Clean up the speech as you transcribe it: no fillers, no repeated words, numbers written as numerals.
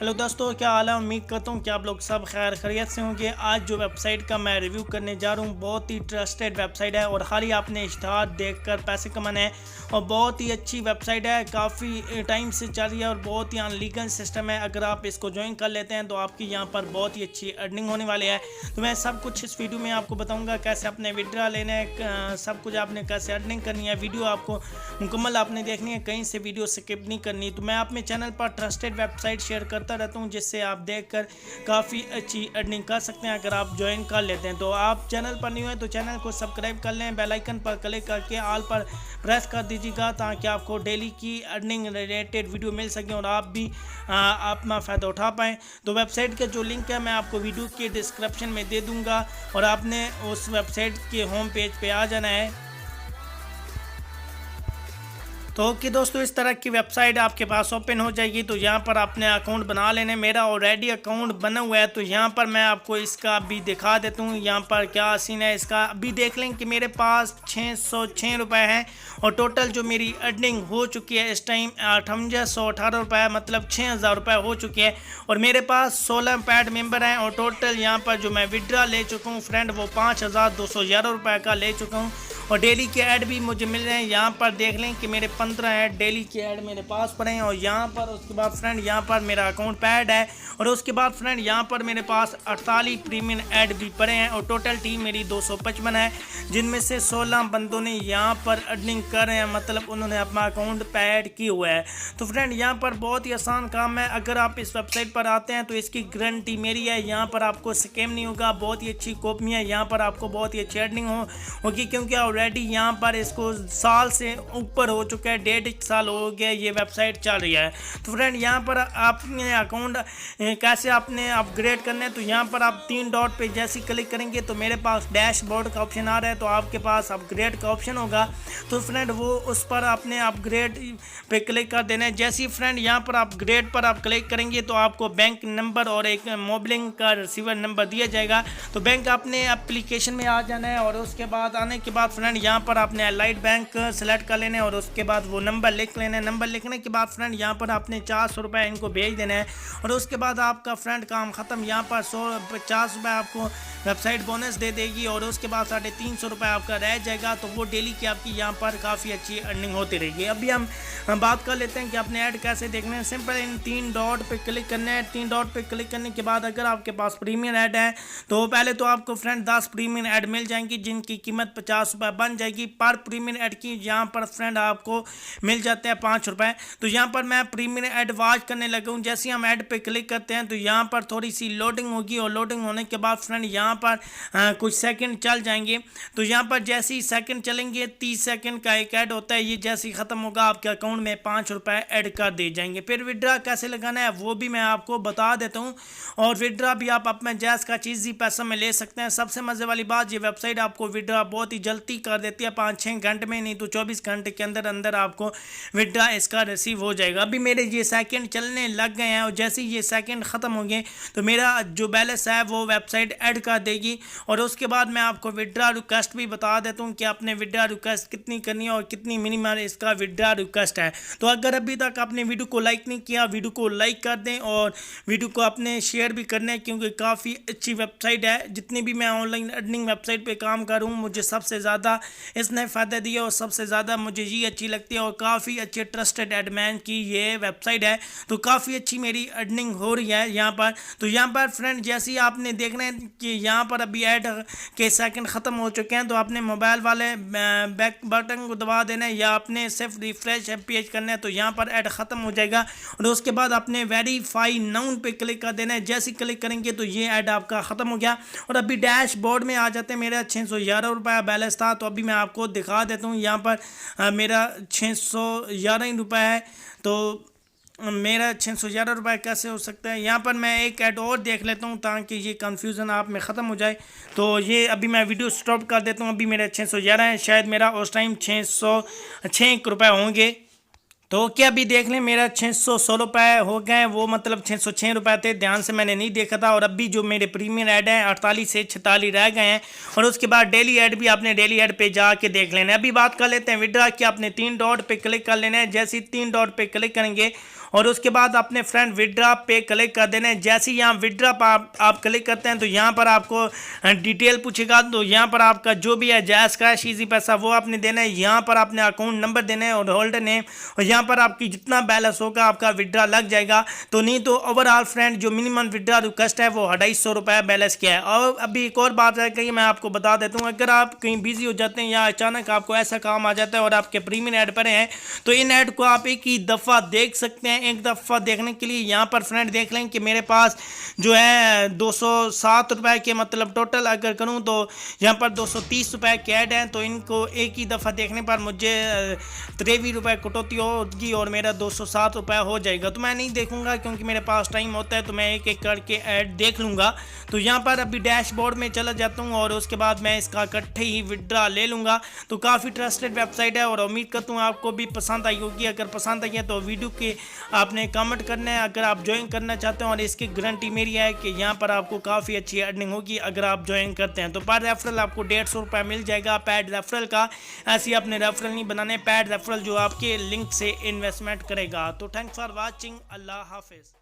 Hello दोस्तों, क्या हाल है। उम्मीद करता हूँ कि आप लोग सब खैर खैरियत से होंगे। आज जो वेबसाइट का मैं रिव्यू करने जा रहा हूँ बहुत ही ट्रस्टेड वेबसाइट है और हाल ही आपने इश्तहार देखकर पैसे कमाने हैं और बहुत ही अच्छी वेबसाइट है। काफ़ी टाइम से चल रही है और बहुत ही अनलीगल सिस्टम है। अगर आप इसको ज्वाइन कर लेते हैं तो आपकी यहाँ पर बहुत ही अच्छी अर्निंग होने वाली है। तो मैं सब कुछ इस वीडियो में आपको बताऊँगा, कैसे अपने विड्रा लेना है, सब कुछ आपने कैसे अर्निंग करनी है। वीडियो आपको मुकम्मल आपने देखनी है, कहीं से वीडियो स्किप नहीं करनी। तो मैं अपने चैनल पर ट्रस्टेड वेबसाइट शेयर करता रहता हूँ जिससे आप देखकर काफ़ी अच्छी अर्निंग कर सकते हैं अगर आप ज्वाइन कर लेते हैं। तो आप चैनल पर नहीं हुए तो चैनल को सब्सक्राइब कर लें, बेल आइकन पर क्लिक करके ऑल पर प्रेस कर दीजिएगा ताकि आपको डेली की अर्निंग रिलेटेड वीडियो मिल सके और आप भी अपना फ़ायदा उठा पाएँ। तो वेबसाइट का जो लिंक है मैं आपको वीडियो के डिस्क्रिप्शन में दे दूँगा और आपने उस वेबसाइट के होम पेज पे आ जाना है। तो ओके दोस्तों, इस तरह की वेबसाइट आपके पास ओपन हो जाएगी। तो यहाँ पर आपने अकाउंट बना लेने। मेरा ऑलरेडी अकाउंट बना हुआ है तो यहाँ पर मैं आपको इसका अभी दिखा देता हूँ यहाँ पर क्या सीन है इसका। अभी देख लें कि मेरे पास 606 रुपये हैं और टोटल जो मेरी अर्निंग हो चुकी है इस टाइम 5818 रुपये, मतलब 6000 रुपये हो चुके हैं। और मेरे पास 16 पैड मेंबर हैं और टोटल यहाँ पर जो मैं विड्रा ले चुका हूँ फ्रेंड वो 5211 रुपये का ले चुका हूँ। और डेली के ऐड भी मुझे मिल रहे हैं। यहाँ पर देख लें कि मेरे 15 ऐड डेली के ऐड मेरे पास पड़े हैं। और यहाँ पर उसके बाद फ्रेंड यहाँ पर मेरा अकाउंट पैड है और उसके बाद फ्रेंड यहाँ पर मेरे पास 48 प्रीमियम ऐड भी पड़े हैं और टोटल टीम मेरी 255 है, जिनमें से 16 बंदों ने यहाँ पर अर्निंग कर रहे हैं, मतलब उन्होंने अपना अकाउंट पैड किया हुआ है। तो फ्रेंड यहाँ पर बहुत ही आसान काम है। अगर आप इस वेबसाइट पर आते हैं तो इसकी गारंटी मेरी है, यहाँ पर आपको स्कैम नहीं होगा। बहुत ही अच्छी कंपनी है, यहाँ पर आपको बहुत ही अच्छी अर्निंग होगी क्योंकि ऑलरेडी यहाँ पर इसको साल से ऊपर हो चुका है, 1.5 साल हो गया ये वेबसाइट चल रही है। तो फ्रेंड यहाँ पर आपने अकाउंट कैसे आपने अपग्रेड करना है, तो यहाँ पर आप 3 डॉट पे जैसे क्लिक करेंगे तो मेरे पास डैशबोर्ड का ऑप्शन आ रहा है, तो आपके पास अपग्रेड का ऑप्शन होगा। तो फ्रेंड वो उस पर आपने अपग्रेड पे क्लिक कर देना है। जैसे ही फ्रेंड यहाँ पर अपग्रेड पर आप क्लिक करेंगे तो आपको बैंक नंबर और एक मोबाइलिंग का रिसीवर नंबर दिया जाएगा। तो बैंक आपने एप्लीकेशन में आ जाना है और उसके बाद आने के बाद फ्रेंड यहाँ पर आपने एलाइड बैंक सेलेक्ट कर लेना है और उसके बाद वो नंबर लिख लेना है। नंबर लिखने के बाद फ्रेंड यहाँ पर आपने 400 रुपये इनको भेज देना है और उसके बाद आपका फ्रेंड काम ख़त्म। यहाँ पर 150 रुपये आपको वेबसाइट बोनस दे देगी और उसके बाद 350 रुपये आपका रह जाएगा। तो वो डेली की आपकी यहाँ पर काफ़ी अच्छी अर्निंग होती रहेगी। अभी हम बात कर लेते हैं कि अपने ऐड कैसे देखने हैं। सिंपल इन 3 डॉट पे क्लिक करना है। 3 डॉट पे क्लिक करने के बाद अगर आपके पास प्रीमियम ऐड है तो पहले तो आपको फ्रेंड 10 प्रीमियम ऐड मिल जाएंगी जिनकी कीमत 50 रुपये बन जाएगी। पर प्रीमियम ऐड की यहाँ पर फ्रेंड आपको मिल जाते हैं 5 रुपये। तो यहाँ पर मैं प्रीमियम ऐड वॉच करने लगा हूँ। जैसे हम ऐड पे क्लिक करते हैं तो यहाँ पर थोड़ी सी लोडिंग होगी और लोडिंग होने के बाद फ्रेंड यहाँ पर कुछ सेकंड चल जाएंगे। तो यहाँ पर जैसे ही सेकंड चलेंगे 30 सेकंड का एक ऐड होता है, ये जैसे ही ख़त्म होगा आपके अकाउंट में 5 रुपये ऐड कर दिए जाएंगे। फिर विड्रा कैसे लगाना है वो भी मैं आपको बता देता हूँ और विड्रा भी आप अपने जैस का चीज़ ही पैसा में ले सकते हैं। सबसे मज़े वाली बात, ये वेबसाइट आपको विड्रा बहुत ही जल्दी कर देती है, 5-6 घंटे में, नहीं तो 24 घंटे के अंदर अंदर आपको विड्रा इसका रिसीव हो जाएगा। अभी मेरे ये सेकंड चलने लग गए हैं और जैसे ही ये सेकंड ख़त्म हो गए तो मेरा जो बैलेंस है वो वेबसाइट ऐड कर देगी और उसके बाद मैं आपको विड्रा रिक्वेस्ट भी बता देता हूँ कि आपने विड्रा रिक्वेस्ट कितनी करनी है और कितनी मिनिमम इसका विड्रा रिक्वेस्ट है। तो अगर अभी तक आपने वीडियो को लाइक नहीं किया, वीडियो को लाइक कर दें और वीडियो को अपने शेयर भी करना है क्योंकि काफ़ी अच्छी वेबसाइट है। जितनी भी मैं ऑनलाइन अर्निंग वेबसाइट पे काम कर रहा हूँ मुझे सबसे ज़्यादा इसने फ़ायदा दिया और सबसे ज़्यादा मुझे ये अच्छी लगती है और काफ़ी अच्छे ट्रस्टेड एडमैन की ये वेबसाइट है। तो काफ़ी अच्छी मेरी अर्निंग हो रही है यहाँ पर। तो यहाँ पर फ्रेंड जैसे ही आपने देखना है कि यहाँ पर अभी ऐड के सेकंड ख़त्म हो चुके हैं तो आपने मोबाइल वाले बैक बटन को दबा देना है या आपने सिर्फ रिफ्रेश पेज करना है तो यहाँ पर ऐड ख़त्म हो जाएगा और उसके बाद आपने वेरीफाई नाउन पे क्लिक कर देना है। जैसे क्लिक करेंगे तो ये ऐड आपका ख़त्म हो गया और अभी डैशबोर्ड में आ जाते हैं। मेरा 611 रुपये बैलेंस था तो अभी मैं आपको दिखा देता हूँ। यहाँ पर मेरा 611 रुपये है तो मेरा 611 रुपये कैसे हो सकता है। यहाँ पर मैं एक ऐड और देख लेता हूँ ताकि ये कंफ्यूजन आप में ख़त्म हो जाए। तो ये अभी मैं वीडियो स्टॉप कर देता हूँ। अभी मेरा 611 है, शायद मेरा उस टाइम 606 रुपये होंगे। तो क्या अभी देख लें मेरा 616 रुपये हो गए, वो मतलब 606 रुपये थे, ध्यान से मैंने नहीं देखा था। और अभी जो मेरे प्रीमियम ऐड हैं 48 से 46 रह गए हैं और उसके बाद डेली ऐड भी आपने डेली ऐड पे जाके देख लेना है। अभी बात कर लेते हैं विड्रा की। आपने 3 डॉट पे क्लिक कर लेना है। जैसे ही 3 डॉट पे क्लिक करेंगे और उसके बाद अपने फ्रेंड विड्रा पे क्लिक कर देना है। जैसे ही यहाँ विड्रा पर आप क्लिक करते हैं तो यहाँ पर आपको डिटेल पूछेगा, तो यहाँ पर आपका जो भी है जैस कैश इजी पैसा वो आपने देना है। यहाँ पर आपने अकाउंट नंबर देना है और होल्डर नेम, और यहाँ पर आपकी जितना बैलेंस होगा आपका विड्रा लग जाएगा। तो नहीं तो ओवरऑल फ्रेंड जो मिनिमम विड्रा रिक्वेस्ट है वो 250 रुपये बैलेंस किया है। और अभी एक और बात है कहीं मैं आपको बता देता हूँ, अगर आप कहीं बिजी हो जाते हैं या अचानक आपको ऐसा काम आ जाता है और आपके प्रीमियम ऐड पर हैं तो इन ऐड को आप एक ही दफ़ा देख सकते हैं। एक दफ़ा देखने के लिए यहाँ पर फ्रेंड देख लें कि मेरे पास जो है 207 रुपये के मतलब टोटल अगर करूँ तो यहाँ पर 230 रुपये के ऐड हैं। तो इनको एक ही दफ़ा देखने पर मुझे 23 रुपये कटौती होगी और मेरा 207 रुपये हो जाएगा। तो मैं नहीं देखूंगा क्योंकि मेरे पास टाइम होता है, तो मैं एक एक करके ऐड देख लूँगा। तो यहाँ पर अभी डैशबोर्ड में चला जाता हूँ और उसके बाद मैं इसका इकट्ठे ही विड्रा ले लूँगा। तो काफ़ी ट्रस्टेड वेबसाइट है और उम्मीद करता हूँ आपको भी पसंद आई होगी। अगर पसंद आई है तो वीडियो के आपने कमेंट करना है अगर आप ज्वाइन करना चाहते हैं, और इसकी गारंटी मेरी है कि यहाँ पर आपको काफ़ी अच्छी अर्निंग होगी अगर आप ज्वाइन करते हैं। तो पर रेफरल आपको 150 रुपये मिल जाएगा पैड रेफरल का। ऐसे अपने रेफरल नहीं बनाने, पैड रेफरल जो आपके लिंक से इन्वेस्टमेंट करेगा। तो थैंक्स फॉर वॉचिंग, अल्लाह हाफिज़।